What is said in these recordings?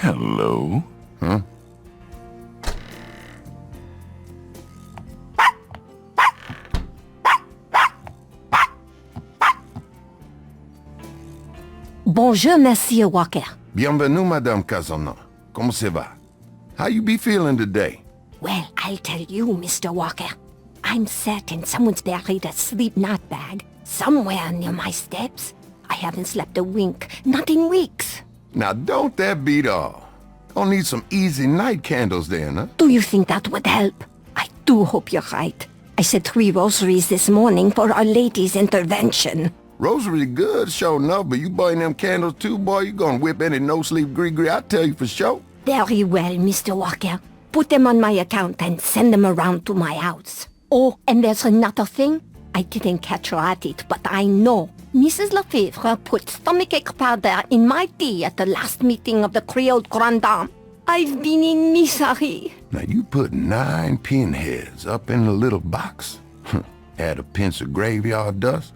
Hello? Huh? Bonjour, Monsieur Walker. Bienvenue, Madame Casona. Comment ça va? How you be feeling today? Well, I'll tell you, Mr. Walker. I'm certain someone's buried a sleep knot bag somewhere near my steps. I haven't slept a wink, not in weeks. Now, don't that beat all? Gonna need some easy night candles then, huh? Do you think that would help? I do hope you're right. I said 3 rosaries this morning for Our Lady's intervention. Rosary good, sure enough, but you burn them candles too, boy, you gonna whip any no-sleep gree-gree, I tell you for sure. Very well, Mr. Walker. Put them on my account and send them around to my house. Oh, and there's another thing. I didn't catch her at it, but I know. Mrs. Lefebvre put stomachache powder in my tea at the last meeting of the Creole Grand Dame. I've been in misery. Now, you put 9 pinheads up in a little box. Add a pinch of graveyard dust.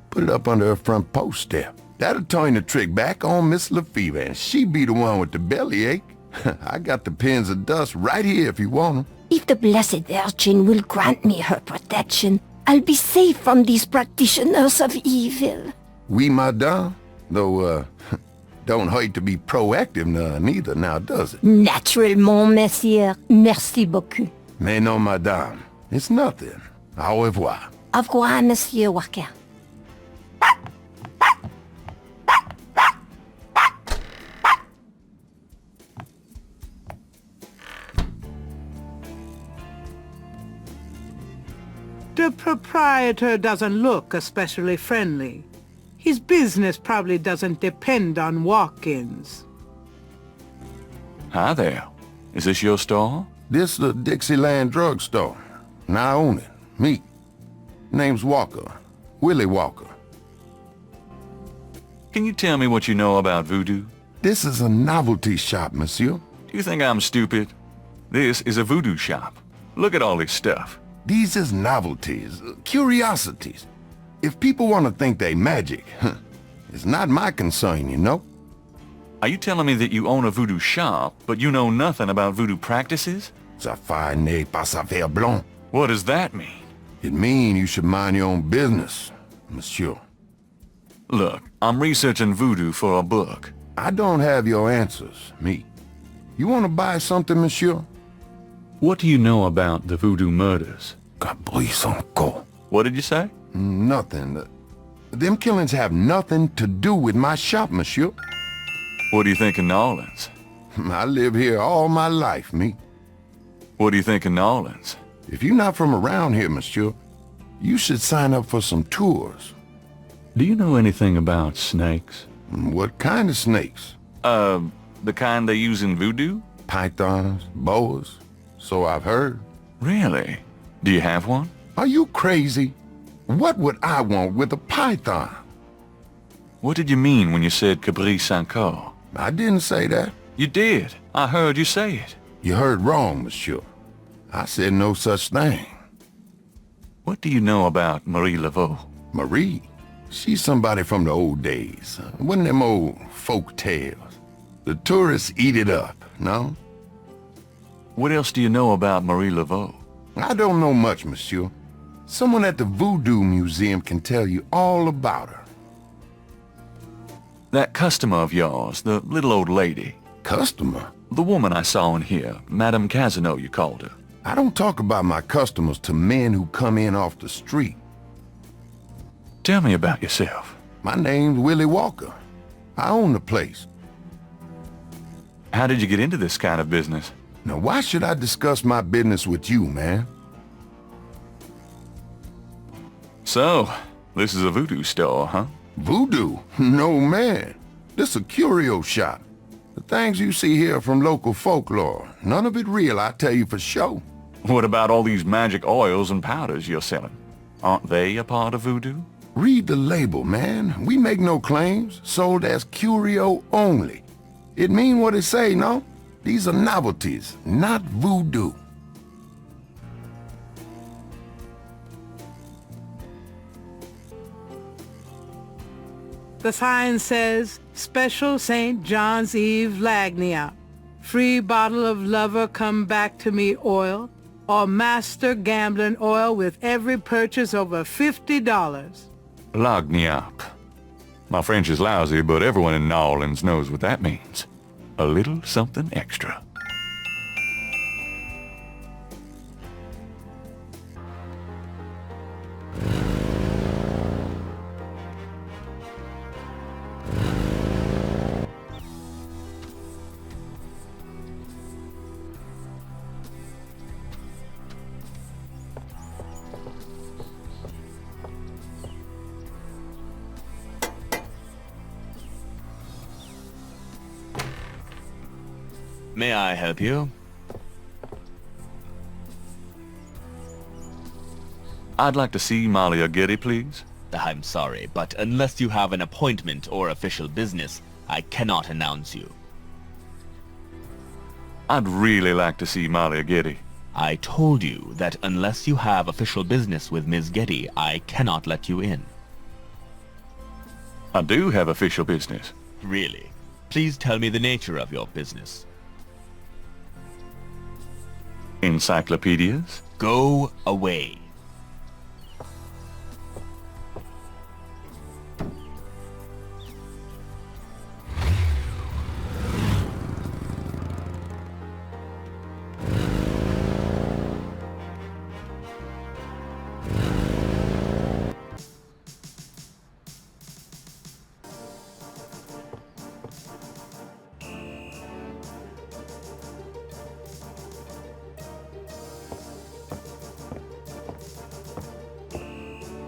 Put it up under her front post step. That'll turn the trick back on Miss Lefebvre, and she be the one with the bellyache. I got the pins of dust right here if you want them. If the Blessed Virgin will grant me her protection, I'll be safe from these practitioners of evil. Oui, madame. Though, don't hurt to be proactive neither, now, does it? Naturellement, monsieur. Merci beaucoup. Mais non, madame. It's nothing. Au revoir. Au revoir, Monsieur Walker. The proprietor doesn't look especially friendly. His business probably doesn't depend on walk-ins. Hi there. Is this your store? This the Dixieland drugstore. And I own it. Me. Name's Walker. Willie Walker. Can you tell me what you know about voodoo? This is a novelty shop, monsieur. Do you think I'm stupid? This is a voodoo shop. Look at all this stuff. These is novelties, curiosities. If people want to think they magic, it's not my concern, you know? Are you telling me that you own a voodoo shop, but you know nothing about voodoo practices? Ça n'est pas ça faire blanc. What does that mean? It mean you should mind your own business, monsieur. Look, I'm researching voodoo for a book. I don't have your answers, me. You want to buy something, monsieur? What do you know about the voodoo murders? What did you say? Nothing. Them killings have nothing to do with my shop, monsieur. What do you think of New Orleans? I live here all my life, me. What do you think of New Orleans? If you're not from around here, monsieur, you should sign up for some tours. Do you know anything about snakes? What kind of snakes? The kind they use in voodoo? Pythons, boas, so I've heard. Really? Do you have one? Are you crazy? What would I want with a python? What did you mean when you said Cabri Sanko? I didn't say that. You did. I heard you say it. You heard wrong, monsieur. I said no such thing. What do you know about Marie Laveau? Marie? She's somebody from the old days. One of them old folk tales. The tourists eat it up, no? What else do you know about Marie Laveau? I don't know much, monsieur. Someone at the Voodoo Museum can tell you all about her. That customer of yours, the little old lady. Customer? The woman I saw in here, Madame Casino, you called her. I don't talk about my customers to men who come in off the street. Tell me about yourself. My name's Willie Walker. I own the place. How did you get into this kind of business? Now, why should I discuss my business with you, man? So, this is a voodoo store, huh? Voodoo? No, man. This a curio shop. The things you see here are from local folklore. None of it real, I tell you for sure. What about all these magic oils and powders you're selling? Aren't they a part of voodoo? Read the label, man. We make no claims. Sold as curio only. It mean what it say, no? These are novelties, not voodoo. The sign says, Special St. John's Eve Lagnia. free bottle of lover come back to me oil, or master gambling oil with every purchase over $50. Log me up. My French is lousy, but everyone in New Orleans knows what that means. A little something extra. May I help you? I'd like to see MaryHajTube, please. I'm sorry, but unless you have an appointment or official business, I cannot announce you. I'd really like to see MaryHajTube. I told you that unless you have official business with Ms. Getty, I cannot let you in. I do have official business. Really? Please tell me the nature of your business. Encyclopedias? Go away.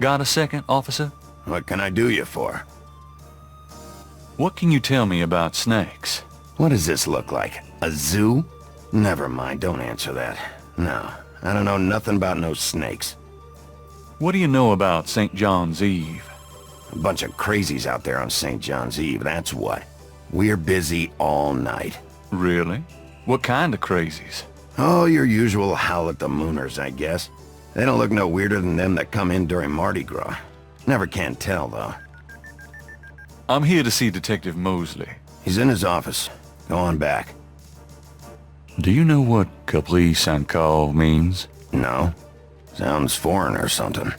Got a second, officer? What can I do you for? What can you tell me about snakes? What does this look like? A zoo? Never mind, don't answer that. No, I don't know nothing about no snakes. What do you know about St. John's Eve? A bunch of crazies out there on St. John's Eve, that's what. We're busy all night. Really? What kind of crazies? Oh, your usual howl at the mooners, I guess. They don't look no weirder than them that come in during Mardi Gras. Never can tell, though. I'm here to see Detective Mosley. He's in his office. Go on back. Do you know what caprice and call means? No. Sounds foreign or something.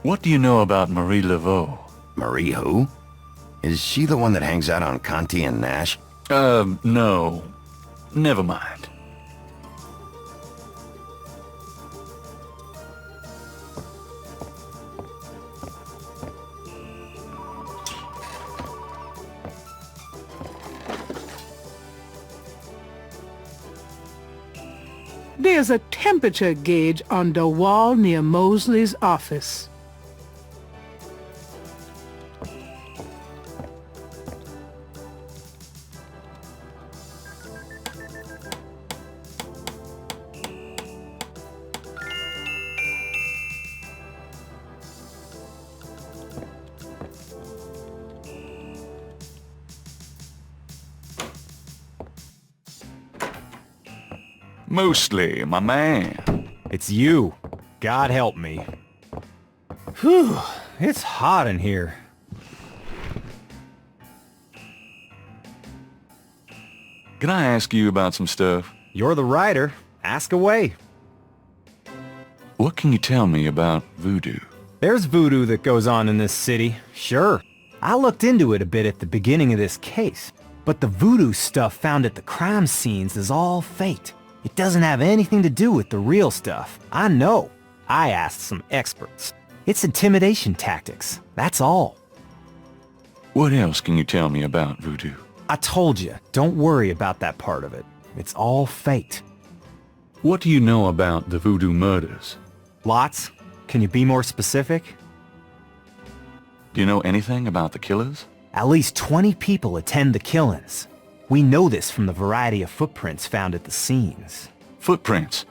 What do you know about Marie Laveau? Marie who? Is she the one that hangs out on Conti and Nash? No. Never mind. There's a temperature gauge on the wall near Mosley's office. Mosley, my man. It's you. God help me. Whew, it's hot in here. Can I ask you about some stuff? You're the writer. Ask away. What can you tell me about voodoo? There's voodoo that goes on in this city, sure. I looked into it a bit at the beginning of this case, but the voodoo stuff found at the crime scenes is all fake. It doesn't have anything to do with the real stuff. I know. I asked some experts. It's intimidation tactics, that's all. What else can you tell me about voodoo? I told you, don't worry about that part of it. It's all fate. What do you know about the voodoo murders? Lots. Can you be more specific? Do you know anything about the killers? At least 20 people attend the killings. We know this from the variety of footprints found at the scenes. Footprints?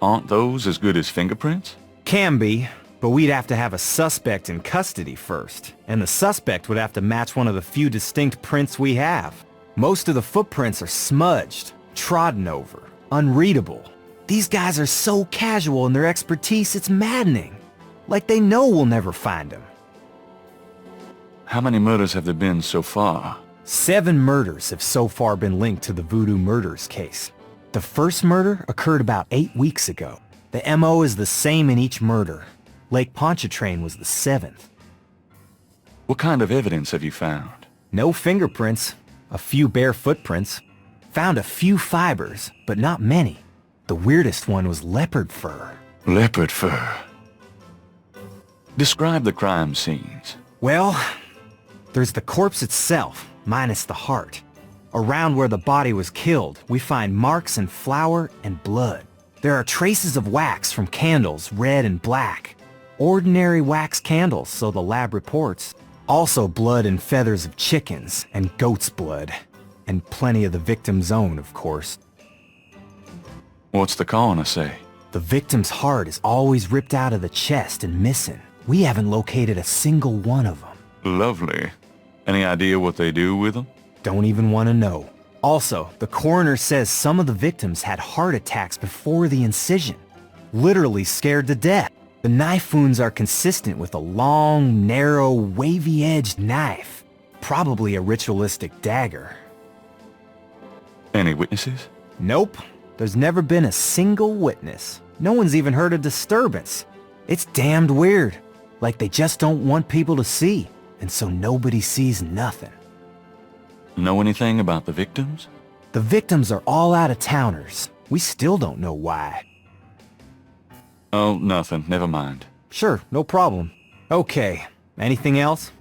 Aren't those as good as fingerprints? Can be, but we'd have to have a suspect in custody first, and the suspect would have to match one of the few distinct prints we have. Most of the footprints are smudged, trodden over, unreadable. These guys are so casual in their expertise, it's maddening. Like they know we'll never find him. How many murders have there been so far? 7 murders have so far been linked to the Voodoo murders case. The first murder occurred about 8 weeks ago. The MO is the same in each murder. Lake Pontchartrain was the 7th. What kind of evidence have you found? No fingerprints, a few bare footprints. Found a few fibers, but not many. The weirdest one was leopard fur. Leopard fur. Describe the crime scenes. Well, there's the corpse itself, minus the heart. Around where the body was killed, we find marks and flour and blood. There are traces of wax from candles, red and black. Ordinary wax candles, so the lab reports. Also blood and feathers of chickens, and goat's blood. And plenty of the victim's own, of course. What's the coroner say? The victim's heart is always ripped out of the chest and missing. We haven't located a single one of them. Lovely. Any idea what they do with them? Don't even want to know. Also, the coroner says some of the victims had heart attacks before the incision. Literally scared to death. The knife wounds are consistent with a long, narrow, wavy-edged knife. Probably a ritualistic dagger. Any witnesses? Nope. There's never been a single witness. No one's even heard a disturbance. It's damned weird. Like they just don't want people to see. And so nobody sees nothing. Know anything about the victims? The victims are all out-of-towners. We still don't know why. Oh, nothing. Never mind. Sure, no problem. Okay, anything else?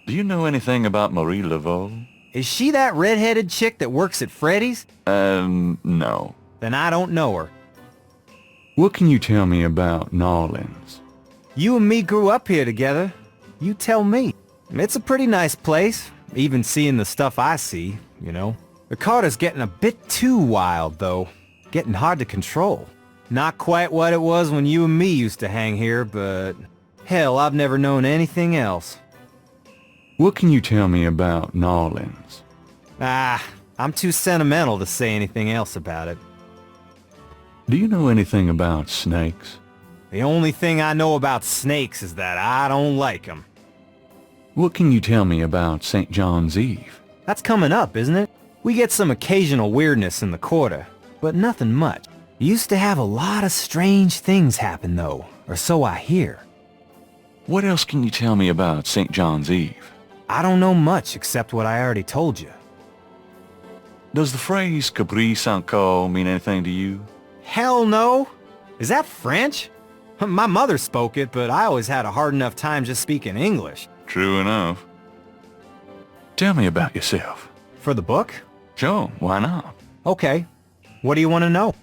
Do you know anything about Marie Laveau? Is she that red-headed chick that works at Freddy's? No. Then I don't know her. What can you tell me about Nolans? You and me grew up here together. You tell me. It's a pretty nice place, even seeing the stuff I see, you know. The Carter's getting a bit too wild, though. Getting hard to control. Not quite what it was when you and me used to hang here, but... hell, I've never known anything else. What can you tell me about Nolans? I'm too sentimental to say anything else about it. Do you know anything about snakes? The only thing I know about snakes is that I don't like them. What can you tell me about St. John's Eve? That's coming up, isn't it? We get some occasional weirdness in the quarter, but nothing much. Used to have a lot of strange things happen, though, or so I hear. What else can you tell me about St. John's Eve? I don't know much except what I already told you. Does the phrase Caprice encore mean anything to you? Hell no! Is that French? My mother spoke it, but I always had a hard enough time just speaking English. True enough. Tell me about yourself. For the book? Sure, why not? Okay. What do you want to know?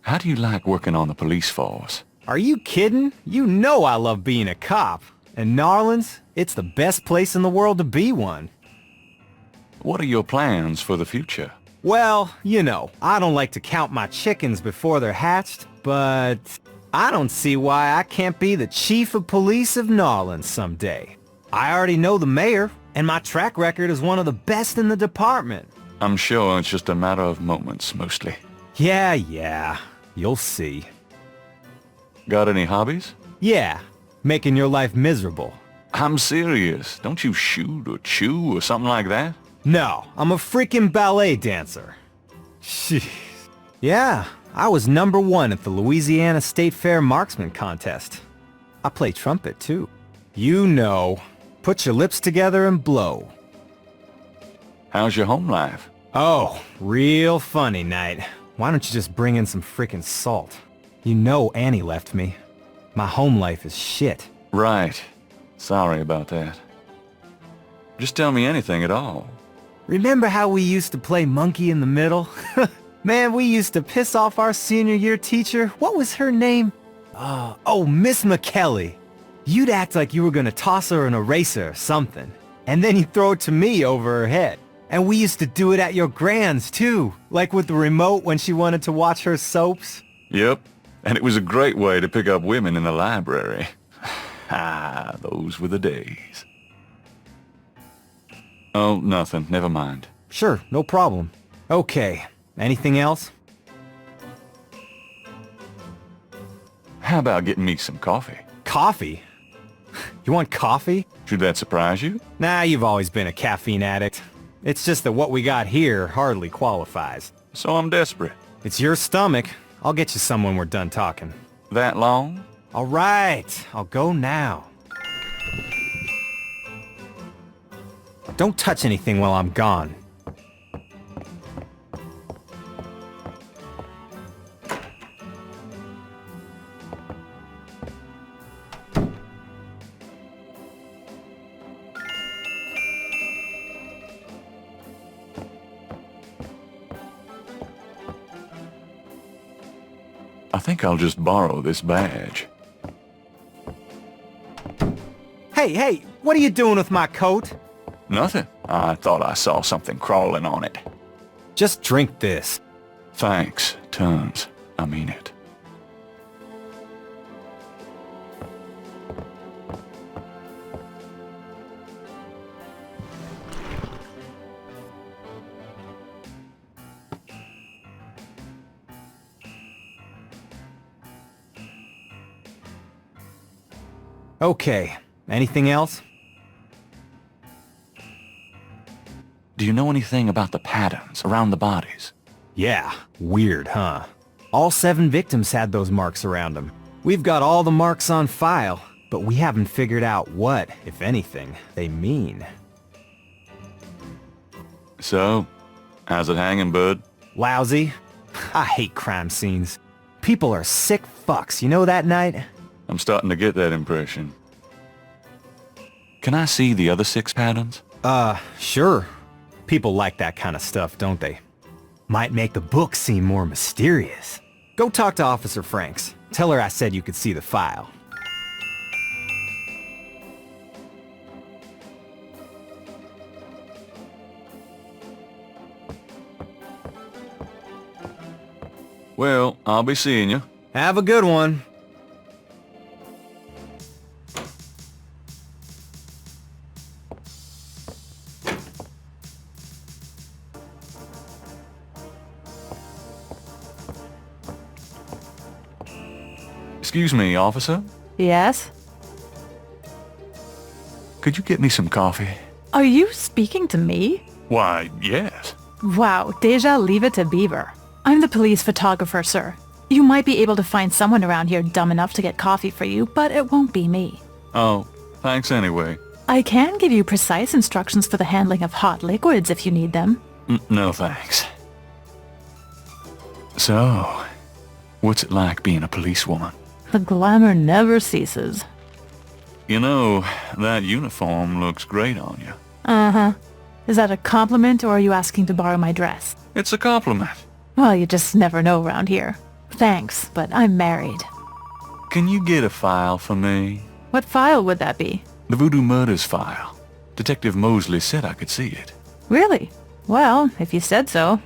How do you like working on the police force? Are you kidding? You know I love being a cop. And Narlands, it's the best place in the world to be one. What are your plans for the future? Well, you know, I don't like to count my chickens before they're hatched, but I don't see why I can't be the chief of police of Narlands someday. I already know the mayor, and my track record is one of the best in the department. I'm sure it's just a matter of moments, mostly. Yeah, you'll see. Got any hobbies? Yeah, making your life miserable. I'm serious. Don't you shoot or chew or something like that? No, I'm a freaking ballet dancer. Jeez. Yeah, I was #1 at the Louisiana State Fair Marksman Contest. I play trumpet, too. You know. Put your lips together and blow. How's your home life? Oh, real funny night. Why don't you just bring in some freaking salt? You know Annie left me. My home life is shit. Right. Sorry about that. Just tell me anything at all. Remember how we used to play monkey in the middle? Man, we used to piss off our senior year teacher. What was her name? Oh, Miss McKelly. You'd act like you were gonna toss her an eraser or something. And then you'd throw it to me over her head. And we used to do it at your grand's, too. Like with the remote when she wanted to watch her soaps. Yep. And it was a great way to pick up women in the library. Ah, those were the days. Oh, nothing. Never mind. Sure, no problem. Okay, anything else? How about getting me some coffee? Coffee? You want coffee? Should that surprise you? Nah, you've always been a caffeine addict. It's just that what we got here hardly qualifies. So I'm desperate. It's your stomach. I'll get you some when we're done talking. That long? All right, I'll go now. Don't touch anything while I'm gone. I think I'll just borrow this badge. Hey, what are you doing with my coat? Nothing. I thought I saw something crawling on it. Just drink this. Thanks, tons. I mean it. Okay, anything else? Do you know anything about the patterns around the bodies? Yeah, weird, huh? All 7 victims had those marks around them. We've got all the marks on file, but we haven't figured out what, if anything, they mean. So, how's it hanging, bud? Lousy. I hate crime scenes. People are sick fucks, you know that, Knight? I'm starting to get that impression. Can I see the other 6 patterns? Sure. People like that kind of stuff, don't they? Might make the book seem more mysterious. Go talk to Officer Franks. Tell her I said you could see the file. Well, I'll be seeing you. Have a good one. Excuse me, officer. Yes? Could you get me some coffee? Are you speaking to me? Why, yes. Wow, Deja, leave it to Beaver. I'm the police photographer, sir. You might be able to find someone around here dumb enough to get coffee for you, but it won't be me. Oh, thanks anyway. I can give you precise instructions for the handling of hot liquids if you need them. No thanks. So, what's it like being a policewoman? The glamour never ceases. You know, that uniform looks great on you. Uh-huh. Is that a compliment, or are you asking to borrow my dress? It's a compliment. Well, you just never know around here. Thanks, but I'm married. Can you get a file for me? What file would that be? The Voodoo Murders file. Detective Mosley said I could see it. Really? Well, if you said so.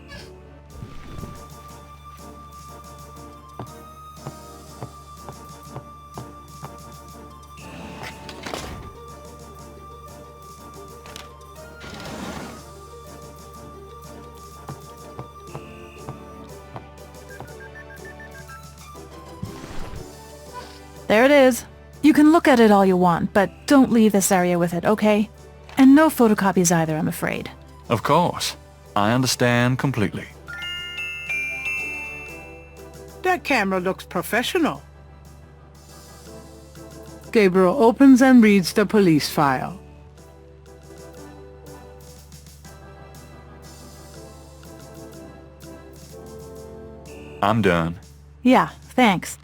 There it is. You can look at it all you want, but don't leave this area with it, okay? And no photocopies either, I'm afraid. Of course. I understand completely. That camera looks professional. Gabriel opens and reads the police file. I'm done. Yeah, thanks.